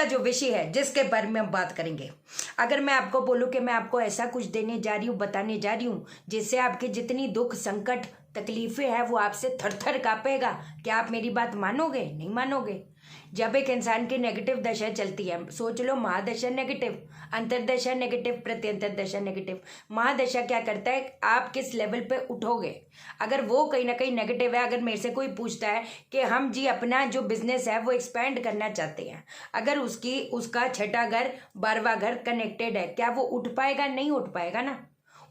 जो विषय है जिसके बारे में हम बात करेंगे, अगर मैं आपको बोलूं कि मैं आपको ऐसा कुछ देने जा रही हूँ, बताने जा रही हूँ जिससे आपकी जितनी दुख संकट तकलीफें हैं वो आपसे थर थर कांपेगा, क्या आप मेरी बात मानोगे? नहीं मानोगे। जब एक इंसान की नेगेटिव दशा चलती है, सोच लो महादशा नेगेटिव, अंतरदशा नेगेटिव, प्रत्यंतर दशा नेगेटिव। महादशा क्या करता है, आप किस लेवल पे उठोगे। अगर वो कहीं ना कहीं नेगेटिव है, अगर मेरे से कोई पूछता है कि हम जी अपना जो बिजनेस है वो एक्सपेंड करना चाहते हैं, अगर उसका छठा घर 12वां घर कनेक्टेड है, क्या वो उठ पाएगा? नहीं उठ पाएगा ना।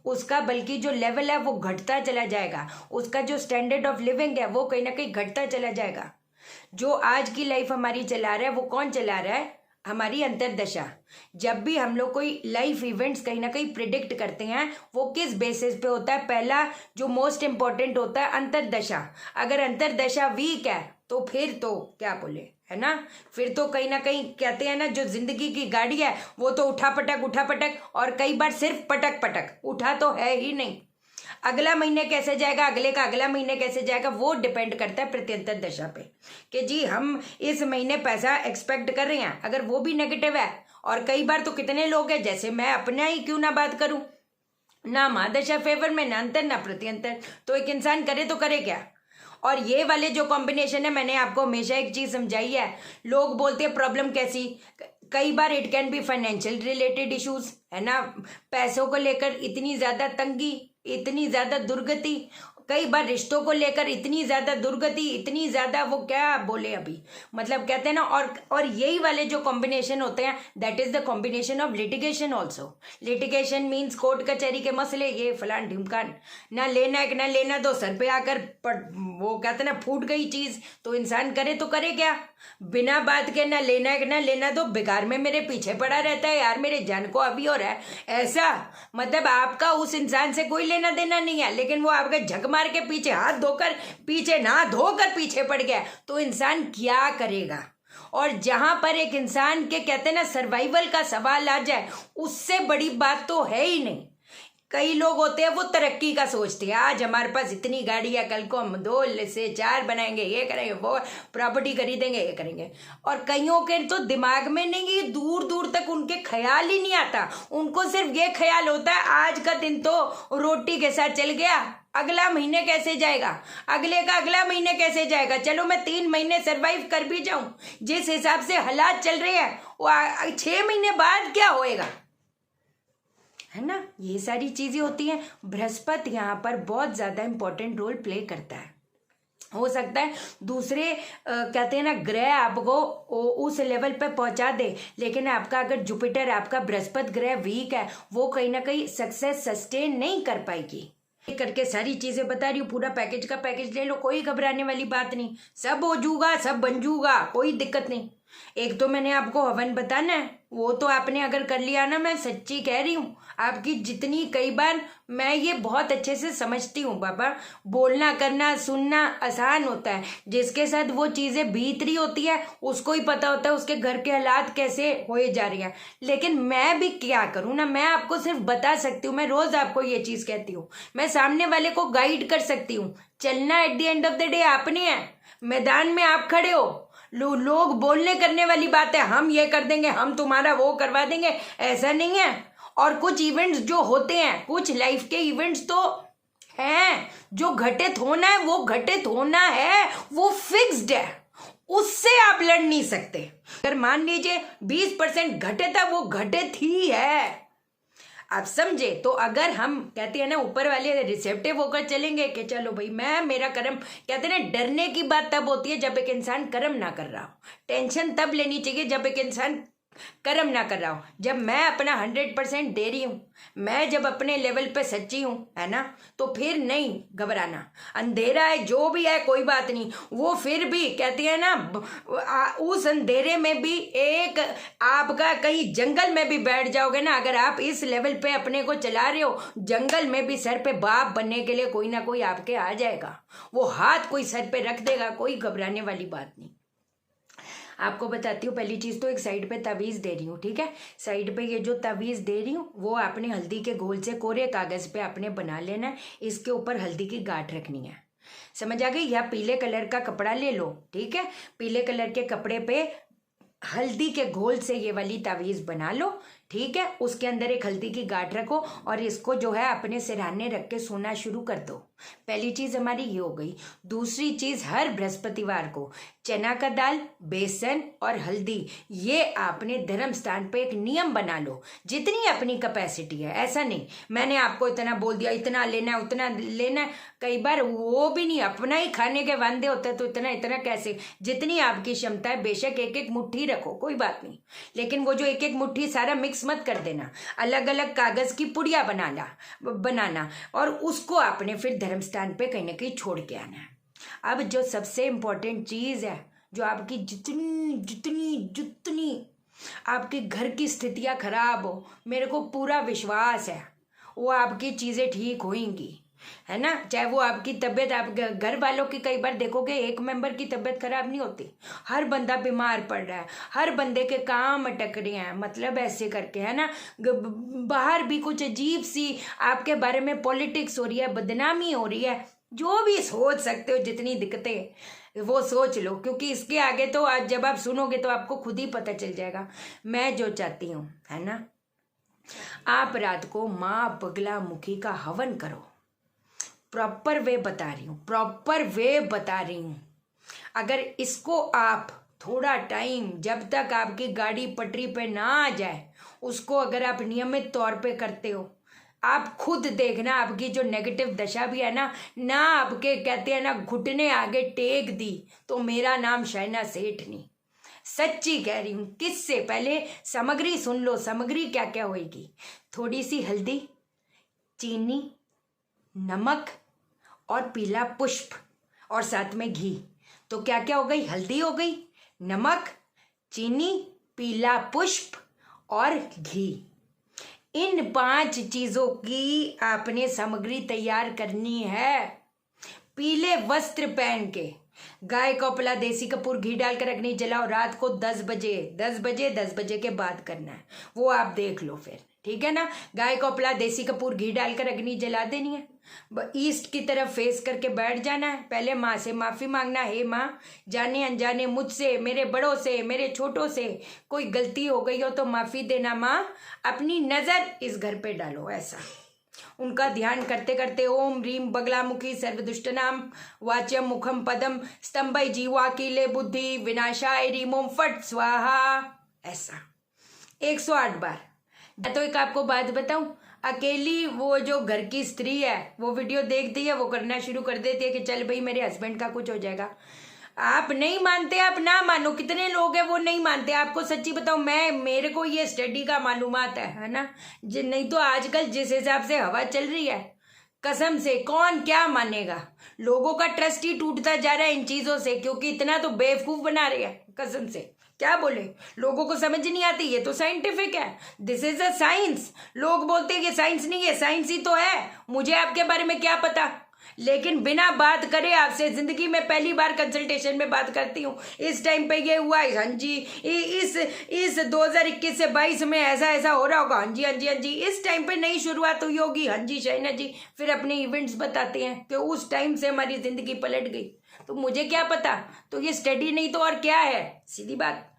उसका बल्कि जो लेवल है वो घटता चला जाएगा, उसका जो स्टैंडर्ड ऑफ लिविंग है वो कहीं ना कहीं घटता चला जाएगा। जो आज की लाइफ हमारी चला रहा है वो कौन चला रहा है? हमारी अंतरदशा। जब भी हम लोग कोई लाइफ इवेंट्स कहीं ना कहीं प्रिडिक्ट करते हैं वो किस बेसिस पे होता है? पहला जो मोस्ट इंपॉर्टेंट होता है अंतरदशा। अगर अंतरदशा वीक है तो फिर तो क्या बोले, है ना, फिर तो कहीं ना कहीं कहते हैं ना, जो जिंदगी की गाड़ी है वो तो उठा पटक, और कई बार सिर्फ पटक पटक, उठा तो है ही नहीं। अगला महीने कैसे जाएगा, अगले का अगला महीने कैसे जाएगा, वो डिपेंड करता है प्रत्यंतर दशा पे कि जी हम इस महीने पैसा एक्सपेक्ट कर रहे हैं, अगर वो भी नेगेटिव है। और कई बार तो कितने लोग हैं, जैसे मैं अपना ही क्यों ना बात करूं, ना महादशा फेवर में, ना अंतर ना प्रत्यंतर, तो एक इंसान करे तो करे क्या। और ये वाले जो कॉम्बिनेशन है, मैंने आपको हमेशा एक चीज समझाई है, लोग बोलते हैं प्रॉब्लम कैसी, कई बार it can be financial related issues, है ना, पैसों को लेकर इतनी ज्यादा तंगी, इतनी ज्यादा दुर्गति, कई बार रिश्तों को लेकर इतनी ज्यादा दुर्गति, इतनी ज्यादा वो क्या बोले अभी, मतलब कहते हैं ना। और यही वाले जो कॉम्बिनेशन होते हैं, that is the combination of litigation also. Litigation means court कचहरी के मसले, ये फलान ढिमकान, ना लेना एक ना लेना दो, सर पे आकर वो कहते हैं ना फूट गई चीज, तो इंसान करे तो करे क्या। बिना बात के ना लेना एक ना लेना दो, बेकार में मेरे पीछे पड़ा रहता है यार, मेरे जान को अभी हो रहा है ऐसा, मतलब आपका उस इंसान से कोई लेना देना नहीं है, लेकिन वो आपके झक मार के पीछे हाथ धोकर पीछे ना धोकर पीछे पड़ गया, तो इंसान क्या करेगा। और जहां पर एक इंसान के कहते हैं ना सर्वाइवल का सवाल आ जाए, उससे बड़ी बात तो है ही नहीं। कई लोग होते हैं वो तरक्की का सोचते हैं, आज हमारे पास इतनी गाड़ी है, कल को हम 2 से 4 बनाएंगे, ये करेंगे, वो प्रॉपर्टी खरीदेंगे, ये करेंगे। और कईयों के तो दिमाग में नहीं, दूर दूर तक उनके ख्याल ही नहीं आता, उनको सिर्फ ये ख्याल होता है आज का दिन तो रोटी के साथ चल गया, अगला महीने कैसे जाएगा, अगले का अगला महीने कैसे जाएगा, चलो मैं 3 महीने सरवाइव कर भी जाऊं, जिस हिसाब से हालात चल रहे हैं वो 6 महीने बाद क्या होएगा, है ना। ये सारी चीजें होती हैं। बृहस्पति यहाँ पर बहुत ज्यादा इंपॉर्टेंट रोल प्ले करता है। हो सकता है दूसरे कहते हैं ना ग्रह आपको उस लेवल पे पहुंचा दे, लेकिन आपका अगर जुपिटर, आपका बृहस्पति ग्रह वीक है, वो कहीं ना कहीं सक्सेस सस्टेन नहीं कर पाएगी। करके सारी चीजें बता रही हूँ, पूरा पैकेज का पैकेज ले लो, कोई घबराने वाली बात नहीं, सब हो जूगा, सब बन जूगा, कोई दिक्कत नहीं। एक तो मैंने आपको हवन बताना है, वो तो आपने अगर कर लिया ना, मैं सच्ची कह रही हूँ, आपकी जितनी, कई बार मैं ये बहुत अच्छे से समझती हूँ बाबा, बोलना करना सुनना आसान होता है, जिसके साथ वो चीजें बीत रही होती है उसको ही पता होता है उसके घर के हालात कैसे होए जा रही हैं। लेकिन मैं भी क्या करूँ ना, मैं आपको सिर्फ बता सकती हूँ, मैं रोज आपको ये चीज कहती हूँ, मैं सामने वाले को गाइड कर सकती हूँ, चलना at the end of the day आपने है, मैदान में आप खड़े हो। लोग बोलने करने वाली बात है, हम ये कर देंगे, हम तुम्हारा वो करवा देंगे, ऐसा नहीं है। और कुछ इवेंट्स जो होते हैं, कुछ लाइफ के इवेंट्स तो हैं जो घटित होना है, वो घटित होना है, वो फिक्स्ड है, उससे आप लड़ नहीं सकते। अगर मान लीजिए 20% घटित है, वो घटित ही है, आप समझे। तो अगर हम कहते हैं ना ऊपर वाले रिसेप्टिव होकर चलेंगे कि चलो भाई मैं मेरा कर्म, कहते हैं ना डरने की बात तब होती है जब एक इंसान कर्म ना कर रहा हो, टेंशन तब लेनी चाहिए जब एक इंसान कर्म ना कर रहा हूं। जब मैं अपना 100% दे रही हूं, मैं जब अपने लेवल पे सच्ची हूं, है ना, तो फिर नहीं घबराना। अंधेरा है जो भी है कोई बात नहीं, वो फिर भी कहते हैं ना उस अंधेरे में भी एक आपका कहीं जंगल में भी बैठ जाओगे ना, अगर आप इस लेवल पे अपने को चला रहे हो, जंगल में भी सर पे बाप बनने के लिए कोई ना कोई आपके आ जाएगा, वो हाथ कोई सर पे रख देगा, कोई घबराने वाली बात नहीं। आपको बताती हूँ, पहली चीज तो एक साइड पे तावीज दे रही हूँ, ठीक है, साइड पे ये जो तावीज दे रही हूँ वो आपने हल्दी के घोल से कोरे कागज पे आपने बना लेना है, इसके ऊपर हल्दी की गांठ रखनी है, समझ आ गई। या पीले कलर का कपड़ा ले लो, ठीक है, पीले कलर के कपड़े पे हल्दी के घोल से ये वाली तावीज़ बना लो, ठीक है। उसके अंदर एक हल्दी की गांठ रखो और इसको जो है अपने सिरहाने रख के सोना शुरू कर दो। पहली चीज़ हमारी ये हो गई। दूसरी चीज़, हर बृहस्पतिवार को चना का दाल, बेसन और हल्दी, ये आपने धर्म स्थान पे एक नियम बना लो। जितनी अपनी कैपेसिटी है, ऐसा नहीं मैंने आपको इतना बोल दिया, इतना लेना है उतना लेना है। कई बार वो भी नहीं, अपना ही खाने के वांदे होते हैं तो इतना इतना कैसे। जितनी आपकी क्षमता है, बेशक एक एक मुट्ठी रखो, कोई बात नहीं, लेकिन वो जो एक एक मुट्ठी सारा मिक्स मत कर देना। अलग अलग कागज की पुड़िया बनाना और उसको आपने फिर धर्म स्थान पे कहीं ना कहीं छोड़ के आना है। अब जो सबसे इंपॉर्टेंट चीज है, जो आपकी जितनी जितनी जितनी आपके घर की स्थितियां खराब हो, मेरे को पूरा विश्वास है वो आपकी चीजें ठीक होंगी, है ना। चाहे वो आपकी तबीयत, आप घर वालों की कई बार देखोगे एक मेंबर की तबीयत खराब नहीं होती, हर बंदा बीमार पड़ रहा है, हर बंदे के काम अटक रहे हैं, मतलब ऐसे करके, है ना। बाहर भी कुछ अजीब सी आपके बारे में पॉलिटिक्स हो रही है, बदनामी हो रही है, जो भी सोच सकते हो, जितनी दिक्कतें वो सोच लो, क्योंकि इसके आगे तो आज जब आप सुनोगे तो आपको खुद ही पता चल जाएगा। मैं जो चाहती हूँ, है ना, आप रात को माँ बगलामुखी का हवन करो। प्रॉपर वे बता रही हूँ, प्रॉपर वे बता रही हूँ। अगर इसको आप थोड़ा टाइम, जब तक आपकी गाड़ी पटरी पे ना आ जाए, उसको अगर आप नियमित तौर पे करते हो, आप खुद देखना आपकी जो नेगेटिव दशा भी है ना आपके कहते हैं ना घुटने आगे टेक दी, तो मेरा नाम शाइना सेठ नहीं, सच्ची कह रही हूँ। किससे पहले सामग्री सुन लो, सामग्री क्या क्या होगी। थोड़ी सी हल्दी, चीनी, नमक और पीला पुष्प और साथ में घी। तो क्या क्या हो गई, हल्दी हो गई, नमक, चीनी, पीला पुष्प और घी। इन 5 चीजों की आपने सामग्री तैयार करनी है। पीले वस्त्र पहन के गाय का उपला, देसी कपूर, घी डालकर अग्नि जलाओ। रात को 10 बजे के बाद करना है, वो आप देख लो फिर, ठीक है ना। गाय का उपला, देसी कपूर, घी डालकर अग्नि जला देनी है। ईस्ट की तरफ फेस करके बैठ जाना है। पहले माँ से माफी मांगना, हे माँ, जाने अनजाने मुझसे, मेरे बड़ों से, मेरे छोटों से कोई गलती हो गई हो तो माफी देना माँ। अपनी नजर इस घर पे डालो, ऐसा उनका ध्यान करते करते ओम ह्रीम बगलामुखी सर्वदुष्टनाम वाच्यम मुखम पदम स्तंभय जीवा कीले बुद्धि विनाशाय रीम ओम फट स्वाहा, ऐसा 108 बार। तो एक आपको बात बताऊं, अकेली वो जो घर की स्त्री है वो वीडियो देखती है, वो करना शुरू कर देती है कि चल भाई मेरे हस्बैंड का कुछ हो जाएगा। आप नहीं मानते, आप ना मानो, कितने लोग हैं वो नहीं मानते। आपको सच्ची बताऊं, मेरे को ये स्टडी का मालूमात है ना। नहीं तो आजकल जिस हिसाब से हवा चल रही है, कसम से कौन क्या मानेगा। लोगों का ट्रस्ट ही टूटता जा रहा है इन चीजों से, क्योंकि इतना तो बेवकूफ बना रहे हैं, कसम से क्या बोले, लोगों को समझ नहीं आती। ये तो साइंटिफिक है, दिस इज अ साइंस। लोग बोलते हैं कि साइंस नहीं है, साइंस ही तो है। मुझे आपके बारे में क्या पता, लेकिन बिना बात करे आपसे जिंदगी में पहली बार कंसल्टेशन में बात करती हूँ। इस टाइम पे ये हुआ है, हाँ जी, इस 2021 से 22 में ऐसा ऐसा हो रहा होगा, हाँ जी हाँ जी हाँ जी। इस टाइम पे नई शुरुआत हुई होगी, हाँ जी शाइना जी। फिर अपने इवेंट्स बताते हैं कि उस टाइम से हमारी जिंदगी पलट गई, तो मुझे क्या पता। तो ये स्टडी नहीं तो और क्या है, सीधी बात।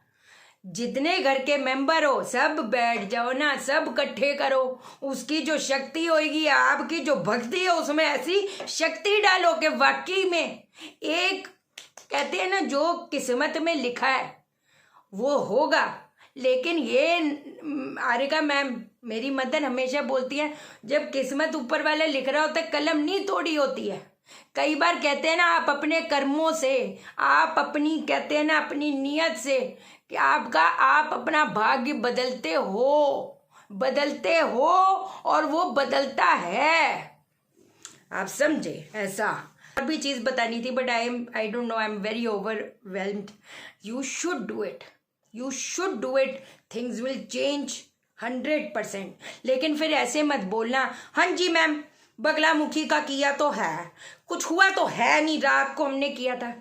जितने घर के मेंबर हो सब बैठ जाओ ना, सब इकट्ठे करो, उसकी जो शक्ति होगी, आपकी जो भक्ति है उसमें ऐसी शक्ति डालो कि वाकई में एक, कहते हैं ना, जो किस्मत में लिखा है वो होगा। लेकिन ये आरिका मैम, मेरी मदर हमेशा बोलती है, जब किस्मत ऊपर वाले लिख रहा होता है, कलम नहीं तोड़ी होती है। कई बार कहते हैं ना, आप अपने कर्मों से, आप अपनी, कहते हैं ना, अपनी नियत से कि आप अपना भाग्य बदलते हो और वो बदलता है, आप समझे। ऐसा और भी चीज बतानी थी, but I don't know, I am very overwhelmed. You should do it, things will change 100%। लेकिन फिर ऐसे मत बोलना, हाँ जी मैम बगलामुखी का किया तो है, कुछ हुआ तो है नहीं, रात को हमने किया था।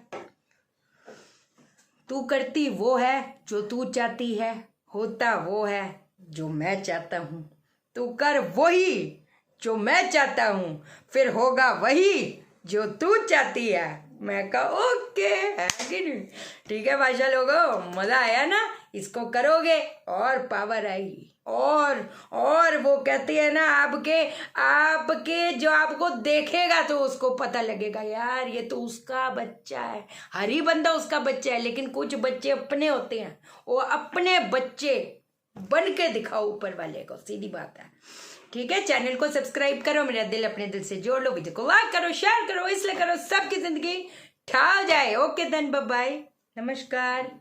तू करती वो है जो तू चाहती है, होता वो है जो मैं चाहता हूँ। तू कर वही जो मैं चाहता हूँ, फिर होगा वही जो तू चाहती है। मैं कहा ओके, है कि नहीं? ठीक है भाषा लोगों, मजा आया ना? इसको करोगे और पावर आएगी। और वो कहती है ना, आपके जो आपको देखेगा तो उसको पता लगेगा यार ये तो उसका बच्चा है, हर ही बंदा उसका बच्चा है। लेकिन कुछ बच्चे अपने होते हैं, वो अपने बच्चे बन के दिखाओ ऊपर वाले को, सीधी बात है। ठीक है, चैनल को सब्सक्राइब करो, मेरा दिल अपने दिल से जोड़ लो, वीडियो को लाइक करो, शेयर करो, इसलिए करो सबकी जिंदगी ठा जाए। ओके देन, बाय बाय, नमस्कार।